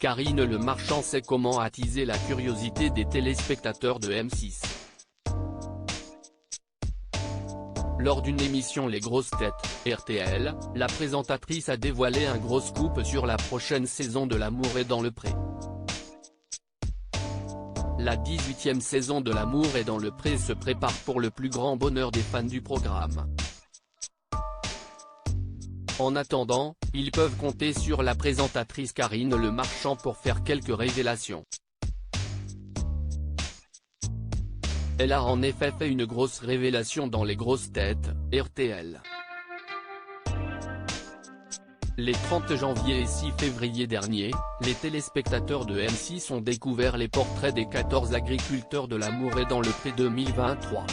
Karine Le Marchand sait comment attiser la curiosité des téléspectateurs de M6. Lors d'une émission Les Grosses Têtes, RTL, la présentatrice a dévoilé un gros scoop sur la prochaine saison de L'Amour est dans le pré. La 18e saison de L'Amour est dans le pré se prépare pour le plus grand bonheur des fans du programme. En attendant, ils peuvent compter sur la présentatrice Karine Le Marchand pour faire quelques révélations. Elle a en effet fait une grosse révélation dans Les Grosses Têtes, RTL. Les 30 janvier et 6 février dernier, les téléspectateurs de M6 ont découvert les portraits des 14 agriculteurs de L'Amour est dans le pré 2023.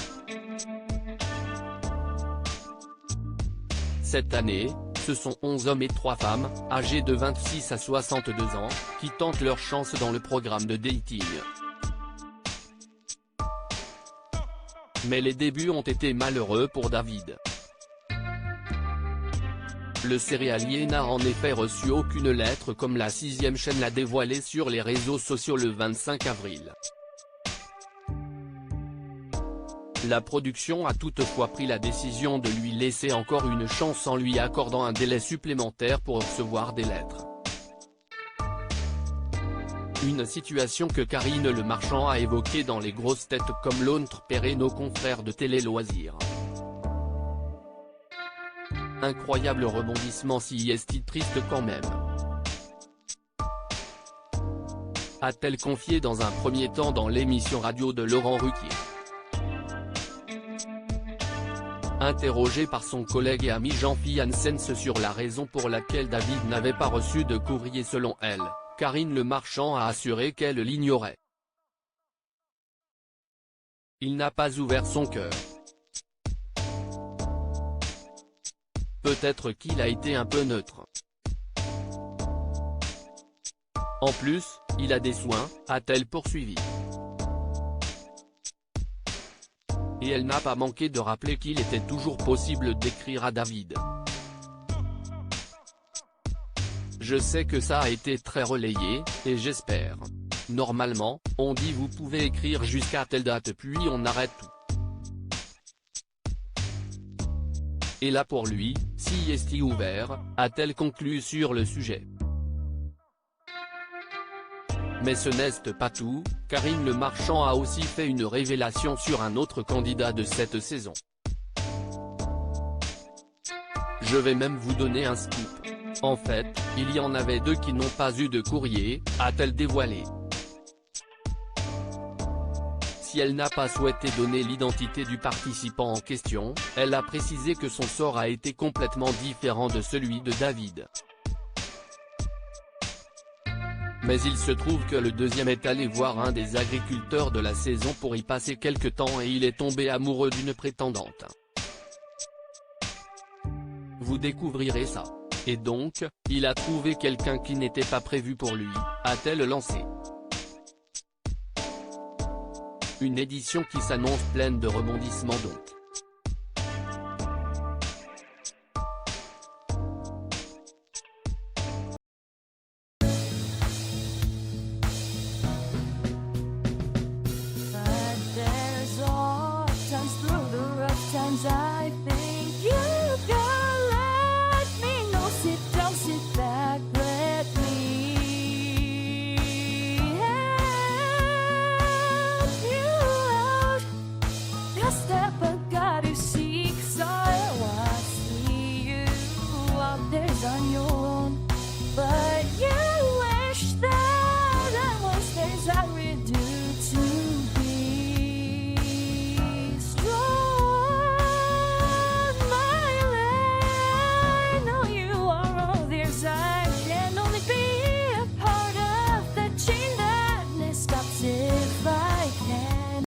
Cette année, ce sont 11 hommes et 3 femmes, âgés de 26 à 62 ans, qui tentent leur chance dans le programme de dating. Mais les débuts ont été malheureux pour David. Le céréalier n'a en effet reçu aucune lettre comme la 6e chaîne l'a dévoilé sur les réseaux sociaux le 25 avril. La production a toutefois pris la décision de lui laisser encore une chance en lui accordant un délai supplémentaire pour recevoir des lettres. Une situation que Karine Le Marchand a évoquée dans Les Grosses Têtes comme l'autre Perret nos confrères de Télé Loisirs. Incroyable rebondissement si est-il triste quand même, a-t-elle confié dans un premier temps dans l'émission radio de Laurent Ruquier. Interrogé par son collègue et ami Jean-Philippe Janssens sur la raison pour laquelle David n'avait pas reçu de courrier selon elle, Karine Le Marchand a assuré qu'elle l'ignorait. Il n'a pas ouvert son cœur. Peut-être qu'il a été un peu neutre. En plus, il a des soins, a-t-elle poursuivi. Et elle n'a pas manqué de rappeler qu'il était toujours possible d'écrire à David. Je sais que ça a été très relayé, et j'espère. Normalement, on dit vous pouvez écrire jusqu'à telle date puis on arrête tout. Et là pour lui, si est-il ouvert, a-t-elle conclu sur le sujet. Mais ce n'est pas tout, Karine Le Marchand a aussi fait une révélation sur un autre candidat de cette saison. Je vais même vous donner un scoop. En fait, il y en avait 2 qui n'ont pas eu de courrier, a-t-elle dévoilé. Si elle n'a pas souhaité donner l'identité du participant en question, elle a précisé que son sort a été complètement différent de celui de David. Mais il se trouve que le deuxième est allé voir un des agriculteurs de la saison pour y passer quelque temps et il est tombé amoureux d'une prétendante. Vous découvrirez ça. Et donc, il a trouvé quelqu'un qui n'était pas prévu pour lui, a-t-elle lancé. Une édition qui s'annonce pleine de rebondissements donc. But there's all times through the rough times I think